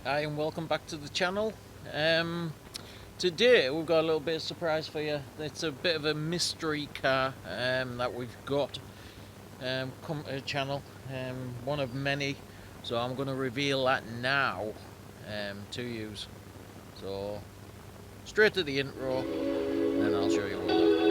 Hi and welcome back to the channel. Today we've got a little bit of surprise for you. It's a bit of a mystery car that we've got come to the channel, one of many. So I'm going to reveal that now to you. So straight to the intro, and then I'll show you what I've got.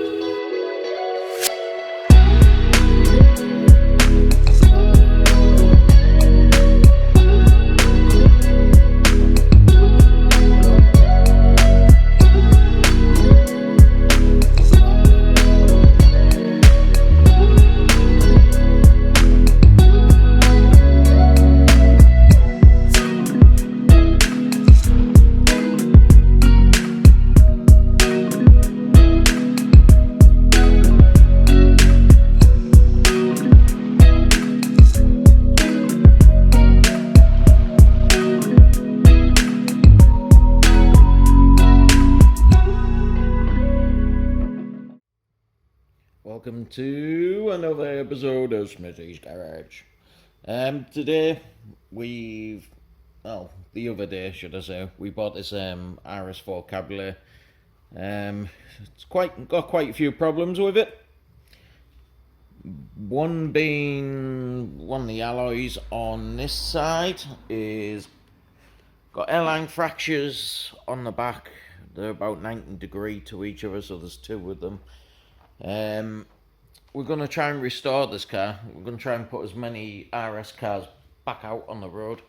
Welcome to another episode of Smithys Garage. Today the other day should I say, we bought this RS4 Cabriolet. It's got quite a few problems with it. One being one of the alloys on this side is got airline fractures on the back. They're about 90 degrees to each other, so there's two of them. We're going to try and restore this car. We're going to try and put as many RS cars back out on the road,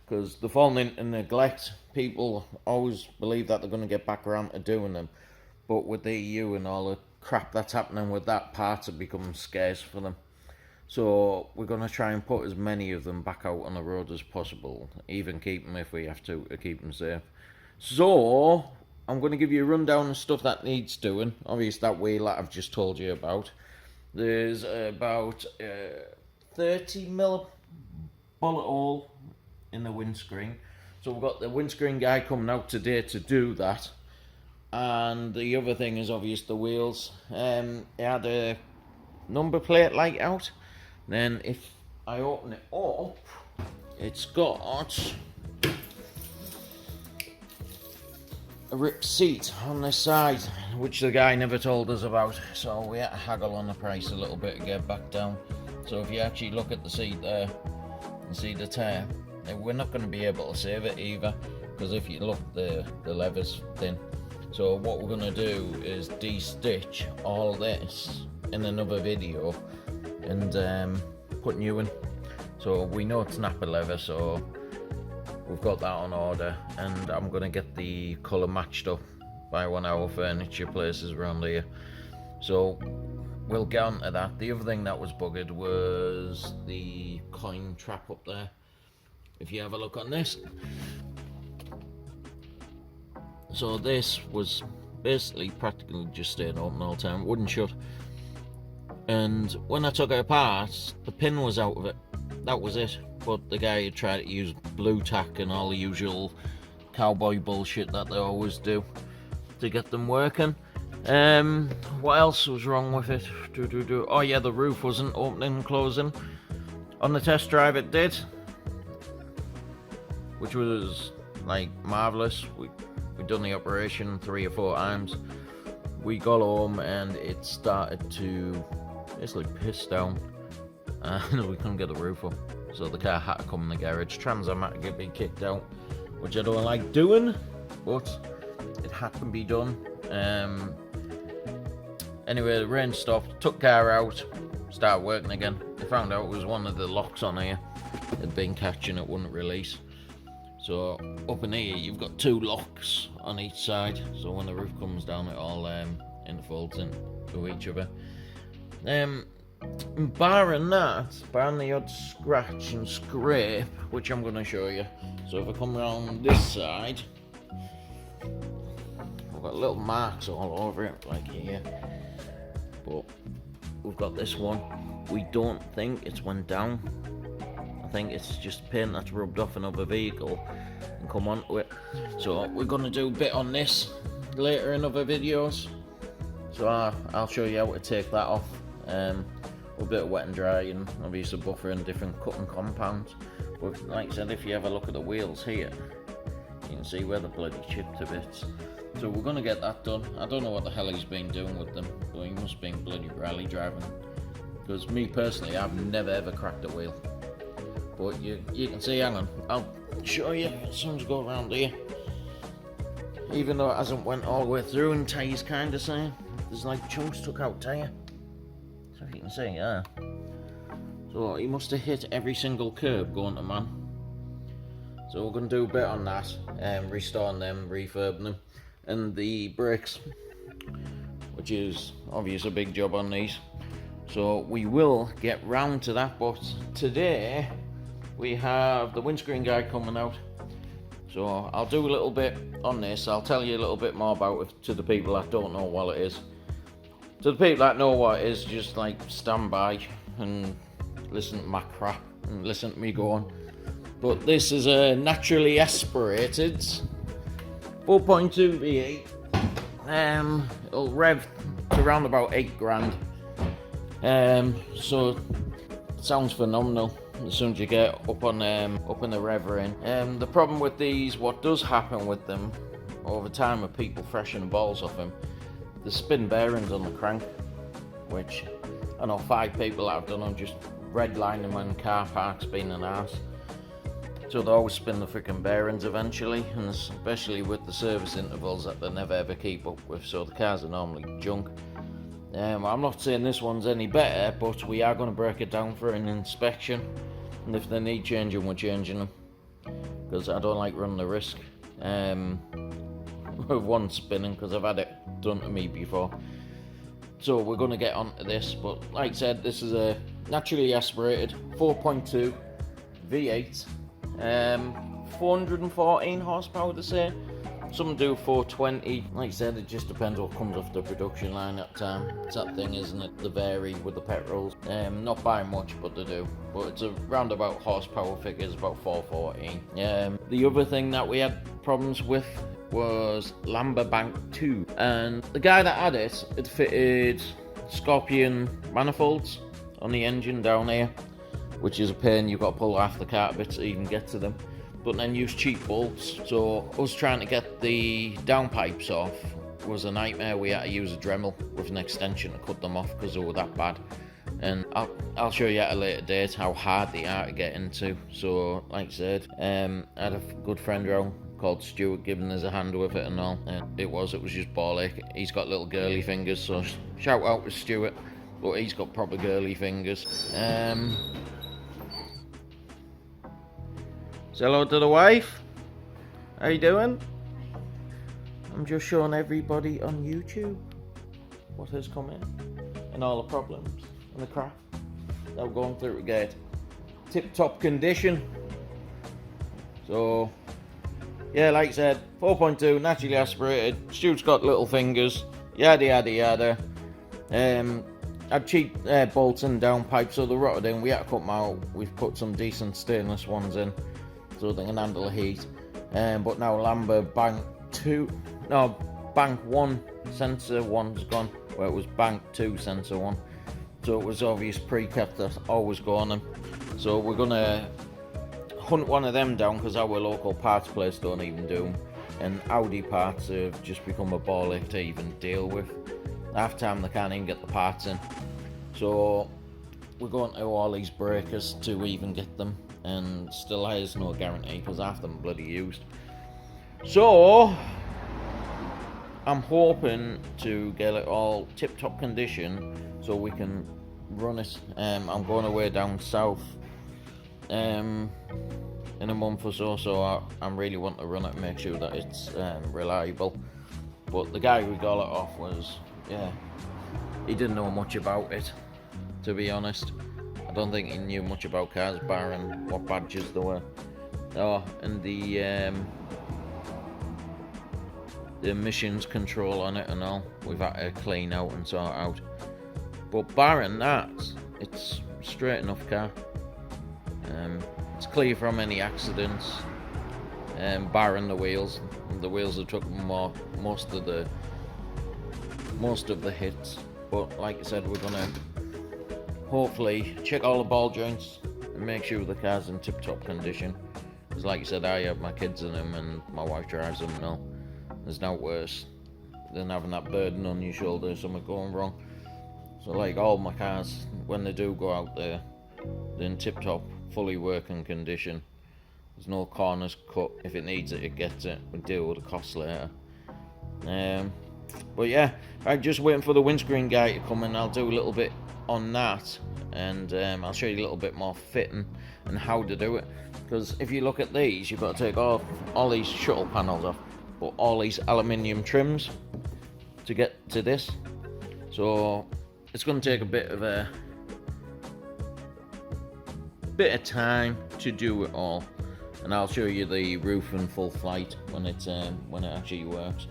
because they're falling into neglect. People always believe that they're going to get back around to doing them, but with the EU and all the crap that's happening with that, parts have become scarce for them. So we're going to try and put as many of them back out on the road as possible, even keep them if we have to keep them safe. So I'm going to give you a rundown of stuff that needs doing. Obviously that wheel that I've just told you about. There's about 30mm bullet hole in the windscreen. So we've got the windscreen guy coming out today to do that. And the other thing is obvious the wheels. It had a number plate light out. Then if I open it up, it's got a ripped seat on this side, which the guy never told us about, so we had to haggle on the price a little bit to get back down. So if you actually look at the seat there and see the tear, we're not going to be able to save it either, because if you look, the leather's thin. So what we're going to do is de-stitch all this in another video and put new in. So we know it's Napa leather, so we've got that on order, and I'm going to get the colour matched up by one of our furniture places around here. So we'll get on to that. The other thing that was buggered was the coin trap up there. If you have a look on this. So this was basically practically just staying open all the time, it wouldn't shut. And when I took it apart, the pin was out of it. That was it. But the guy had tried to use blue tack and all the usual cowboy bullshit that they always do to get them working. What else was wrong with it? Oh yeah, the roof wasn't opening and closing. On the test drive it did, which was like marvellous. We'd done the operation 3 or 4 times. We got home and it started to basically piss down, and we couldn't get the roof up. So the car had to come in the garage. Trans Am had to get me kicked out, which I don't like doing, but it had to be done. Anyway, the rain stopped, took car out, started working again. They found out it was one of the locks on here had been catching, it wouldn't release. So up in here you've got 2 locks on each side, so when the roof comes down it all interfolds into each other. Barring the odd scratch and scrape, which I'm going to show you. So if I come around this side, I've got little marks all over it, like here. But we've got this one. We don't think it's went down. I think it's just paint that's rubbed off another vehicle and come onto it. So we're going to do a bit on this later in other videos. So I'll show you how to take that off. a bit of wet and dry, and obviously buffering different cutting compounds. But like I said, if you have a look at the wheels here, you can see where the bloody chipped to bits. So we're gonna get that done. I don't know what the hell he's been doing with them, but he must have been bloody rally driving. Because me personally, I've never ever cracked a wheel. But you can see, hang on, I'll show you as soon as I go around here. Even though it hasn't went all the way through and tyres kind of saying, there's like chunks took out tyre. So you can see, yeah. So he must have hit every single curb going to man. So we're going to do a bit on that, restoring them, refurbing them. And the brakes, which is obviously a big job on these. So we will get round to that, but today we have the windscreen guy coming out. So I'll do a little bit on this. I'll tell you a little bit more about it to the people that don't know what it is. To the people that know what it is, just like stand by and listen to my crap and listen to me go on. But this is a naturally aspirated 4.2 V8. It'll rev to around about 8 grand. So it sounds phenomenal as soon as you get up in the rev ring. The problem with these, what does happen with them over time, with people freshen the balls off them, the spin bearings on the crank, which I know 5 people that have done them, just redline them in car parks being an arse. So they always spin the freaking bearings eventually, and especially with the service intervals that they never ever keep up with, so the cars are normally junk. I'm not saying this one's any better, but we are going to break it down for an inspection, and if they need changing, we're changing them, because I don't like running the risk of one spinning, because I've had it done to me before. So we're going to get onto this, but like I said, this is a naturally aspirated 4.2 V8, 414 horsepower to say. Some do 420. Like I said, it just depends what comes off the production line at the time. It's that thing, isn't it? They vary with the petrols. Not by much, but they do. But it's a roundabout horsepower figure, is about 414. The other thing that we had problems with was Lambda Bank 2. And the guy that had it fitted Scorpion manifolds on the engine down here, which is a pain. You've got to pull half the car bits to even get to them. But then use cheap bolts. So us trying to get the downpipes off was a nightmare. We had to use a Dremel with an extension to cut them off because they were that bad. And I'll show you at a later date how hard they are to get into. So like I said, I had a good friend around called Stuart giving us a hand with it and all. And it was just ball ache. He's got little girly fingers, so shout out to Stuart. But he's got proper girly fingers. Say hello to the wife. How you doing? I'm just showing everybody on YouTube what has come in and all the problems and the crap that we're going through to get tip-top condition. So yeah, like I said, 4.2 naturally aspirated. Stu's got little fingers. Yada yada yada. Had cheap bolts and downpipes, so they're rotted in. We had to cut them out. We've put some decent stainless ones in, so they can handle the heat. But now Lambda Bank 1 sensor 1's gone, where it was Bank 2 sensor 1. So it was obvious pre-cap that always go on them. So we're gonna hunt one of them down, because our local parts place don't even do them. And Audi parts have just become a ball ache to even deal with. Half time they can't even get the parts in. So we're going to all these breakers to even get them, and still has no guarantee because half them are bloody used. So I'm hoping to get it all tip-top condition so we can run it. I'm going away down south in a month or so, so I'm really wanting to run it and make sure that it's reliable. But the guy who got it off was, yeah, he didn't know much about it, to be honest. I don't think he knew much about cars, barring what badges there were. Oh, and the emissions control on it and all, we've had to clean out and sort out. But barring that, it's a straight enough car. It's clear from any accidents, barring the wheels. The wheels have took most of the hits. But like I said, we're gonna hopefully check all the ball joints and make sure the car's in tip-top condition. Because like I said, I have my kids in them and my wife drives them now. There's no worse than having that burden on your shoulder if something going wrong. So like all my cars, when they do go out there, they're in tip-top, fully working condition. There's no corners cut. If it needs it, it gets it. We deal with the costs later. But yeah, I'm just waiting for the windscreen guy to come in. I'll do a little bit on that, and I'll show you a little bit more fitting and how to do it. Because if you look at these, you've got to take off all these shuttle panels off, but all these aluminium trims to get to this. So it's going to take a bit of time to do it all, and I'll show you the roof in full flight when it actually works.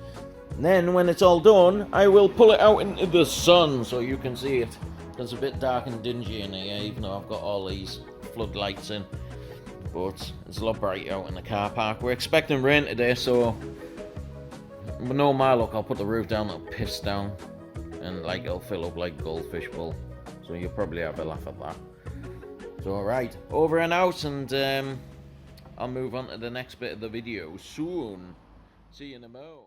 And then when it's all done, I will pull it out into the sun so you can see it. It's a bit dark and dingy in here, even though I've got all these floodlights in. But it's a lot bright out in the car park. We're expecting rain today, so with no my luck, I'll put the roof down, it'll piss down, and like it'll fill up like goldfish bowl. So you'll probably have a laugh at that. So alright, over and out, and I'll move on to the next bit of the video soon. See you in a mo.